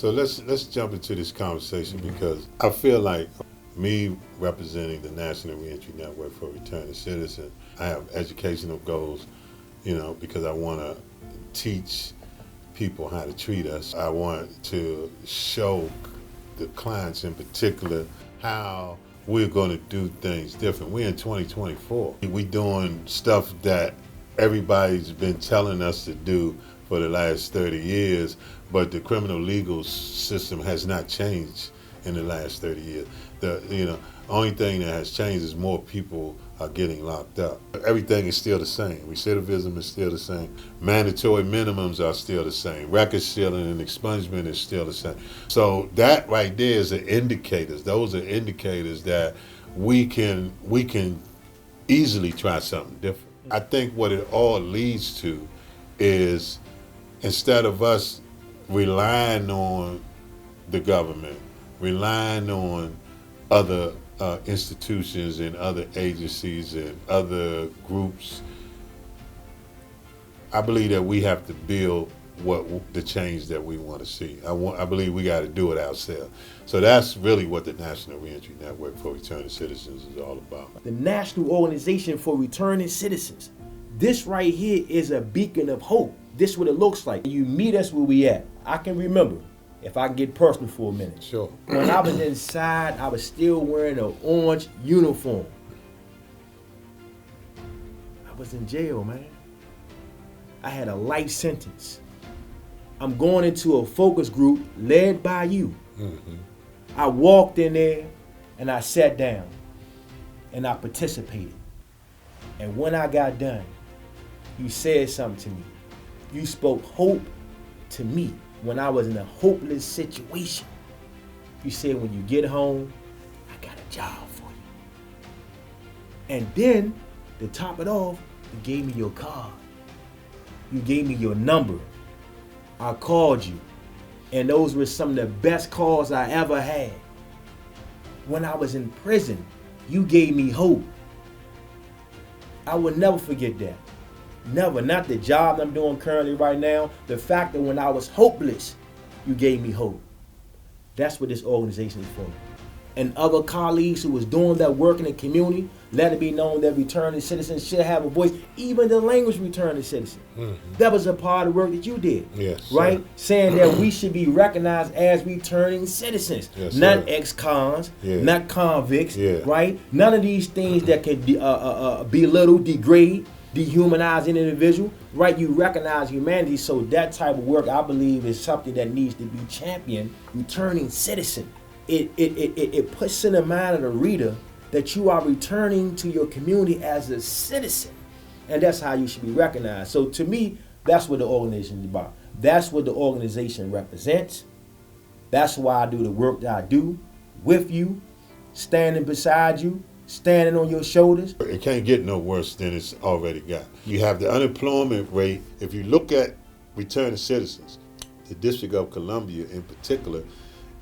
So let's jump into this conversation because I feel like me representing the National Reentry Network for Returning Citizens, I have educational goals, because I want to teach people how to treat us. I want to show the clients in particular how we're going to do things different. We're in 2024. We're doing stuff that everybody's been telling us to do for the last 30 years, but the criminal legal system has not changed in the last 30 years. The only thing that has changed is more people are getting locked up. Everything is still the same. Recidivism is still the same. Mandatory minimums are still the same. Record sealing and expungement is still the same. So that right there is an indicators. Those are indicators that we can easily try something different. I think what it all leads to is, instead of us relying on the government, relying on other institutions and other agencies and other groups, I believe that we have to build the change that we want to see. I believe we got to do it ourselves. So that's really what the National Reentry Network for Returning Citizens is all about. The National Organization for Returning Citizens. This right here is a beacon of hope. This is what it looks like. You meet us where we at. I can remember, if I can get personal for a minute. Sure. When I was inside, I was still wearing an orange uniform. I was in jail, man. I had a life sentence. I'm going into a focus group led by you. Mm-hmm. I walked in there and I sat down and I participated. And when I got done, you said something to me. You spoke hope to me when I was in a hopeless situation. You said, when you get home, I got a job for you. And then, to top it off, you gave me your card. You gave me your number. I called you. And those were some of the best calls I ever had. When I was in prison, you gave me hope. I will never forget that. Never. Not the job I'm doing currently right now. The fact that when I was hopeless, you gave me hope. That's what this organization is for. And other colleagues who was doing that work in the community, let it be known that returning citizens should have a voice, even the language returning citizen. Mm-hmm. That was a part of the work that you did. Yes, right? Sir. Saying that we should be recognized as returning citizens, yes, not sir. ex-cons, Yeah. not convicts, Yeah. right? None of these things that can belittle, degrade, dehumanize an individual, right? You recognize humanity, so that type of work, I believe, is something that needs to be championed. Returning citizen. It puts in the mind of the reader that you are returning to your community as a citizen, and that's how you should be recognized. So to me, that's what the organization is about. That's what the organization represents. That's why I do the work that I do with you, standing beside you, standing on your shoulders. It can't get no worse than it's already got. You have the unemployment rate. If you look at returning citizens, the District of Columbia in particular,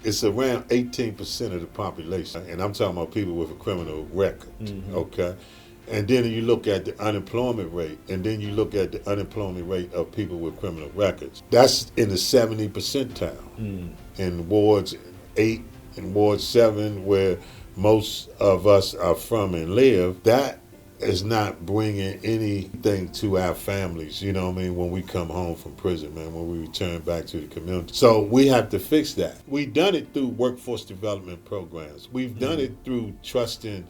it's around 18% of the population. And I'm talking about people with a criminal record, okay? And then you look at the unemployment rate, and then you look at the unemployment rate of people with criminal records. That's in the 70 percentile. In wards 8 and ward 7, where most of us are from and live, that is not bringing anything to our families, you know what I mean, when we come home from prison, man, when we return back to the community. So we have to fix that. We've done it through workforce development programs. We've done it through trusting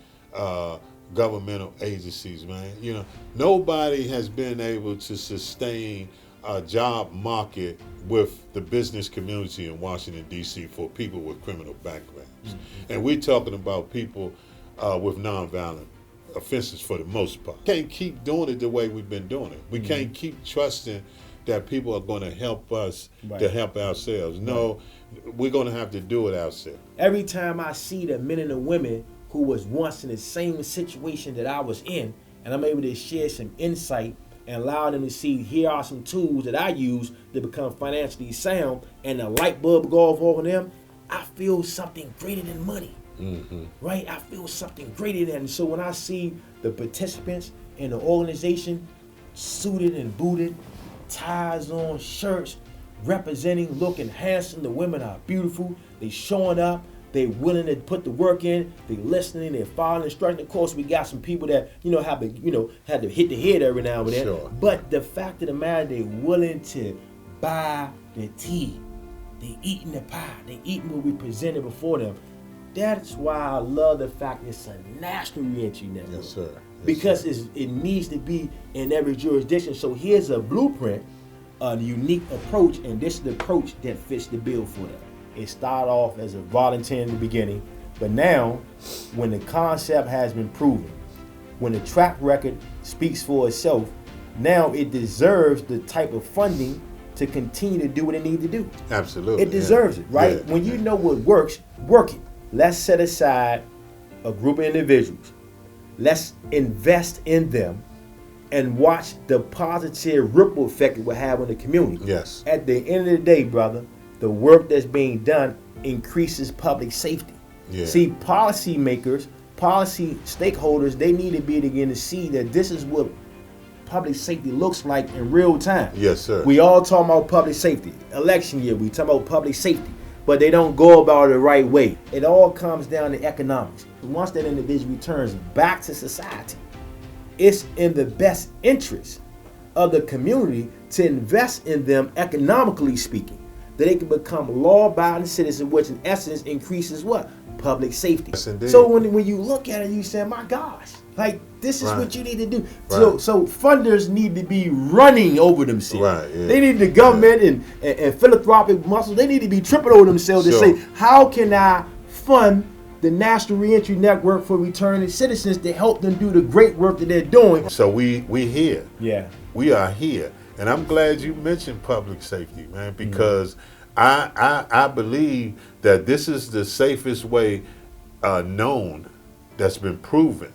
governmental agencies, man. You know, nobody has been able to sustain a job market with the business community in Washington, D.C. for people with criminal backgrounds. And we're talking about people with nonviolent offenses for the most part. Can't keep doing it the way we've been doing it. We can't keep trusting that people are going to help us to help ourselves. No, we're going to have to do it ourselves. Every time I see the men and the women who was once in the same situation that I was in, and I'm able to share some insight and allow them to see, here are some tools that I use to become financially sound, and the light bulb go off over them, I feel something greater than money. Right? I feel something greater than. So when I see the participants in the organization suited and booted, ties on, shirts, representing, looking handsome. The women are beautiful. They showing up. They willing to put the work in. They listening. They following instructions. Of course, we got some people that have to had to hit the head every now and then. Sure. But the fact of the matter, they willing to buy the tea. They eating the pie. They eating what we presented before them. That's why I love the fact it's a national reentry network. Yes, sir. Yes, Because sir. it needs to be in every jurisdiction. So here's a blueprint, a unique approach, and this is the approach that fits the bill for them. It started off as a volunteer in the beginning, but now, when the concept has been proven, when the track record speaks for itself, now it deserves the type of funding to continue to do what it needs to do. Absolutely. It deserves it, right? Yeah. When you know what works, work it. Let's set aside a group of individuals. Let's invest in them and watch the positive ripple effect it will have on the community. Yes. At the end of the day, brother, the work that's being done increases public safety. Yeah. See, policymakers, policy stakeholders, they need to be able to begin to see that this is what public safety looks like in real time. Yes, sir. We all talk about public safety. Election year, we talk about public safety, but they don't go about it the right way. It all comes down to economics. Once that individual returns back to society, it's in the best interest of the community to invest in them, economically speaking, that they can become law-abiding citizens, which in essence increases what? Public safety. Yes, indeed. So when you look at it, you say, my gosh, like this is Right. what you need to do. Right. So funders need to be running over themselves. Right, yeah. They need the government and philanthropic muscles, they need to be tripping over themselves to Sure. say, how can I fund the National Reentry Network for returning citizens to help them do the great work that they're doing? So we here. Yeah. We are here. And I'm glad you mentioned public safety, man, because I believe that this is the safest way known that's been proven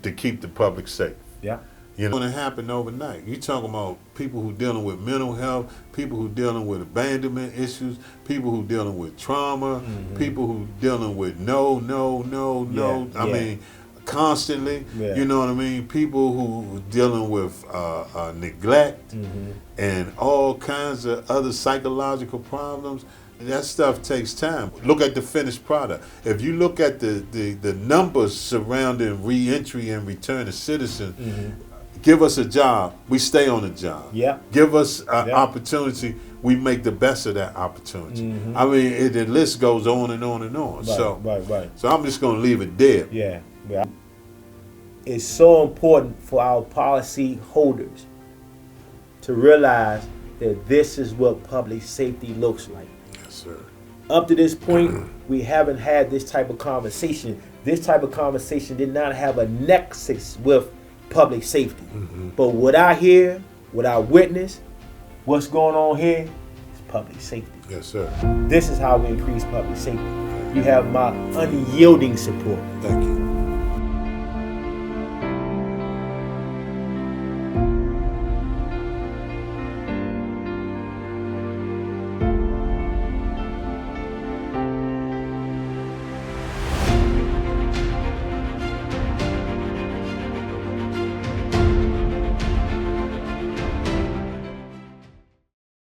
to keep the public safe. Yeah. You know, it's going to happen overnight. You're talking about people who dealing with mental health, people who dealing with abandonment issues, people who dealing with trauma, people who dealing with no. I mean, constantly. Yeah. You know what I mean? People who dealing with neglect and all kinds of other psychological problems. That stuff takes time. Look at the finished product. If you look at the numbers surrounding reentry and return to citizen, give us a job, we stay on the job. Yeah. Give us an Yeah. opportunity, we make the best of that opportunity. I mean, the list goes on and on and on. Right. So I'm just going to leave it there. Yeah. It's so important for our policy holders to realize that this is what public safety looks like. Yes, sir. Up to this point, we haven't had this type of conversation. This type of conversation did not have a nexus with public safety. But what I hear, what I witness, what's going on here is public safety. Yes, sir. This is how we increase public safety. You have my unyielding support. Thank you.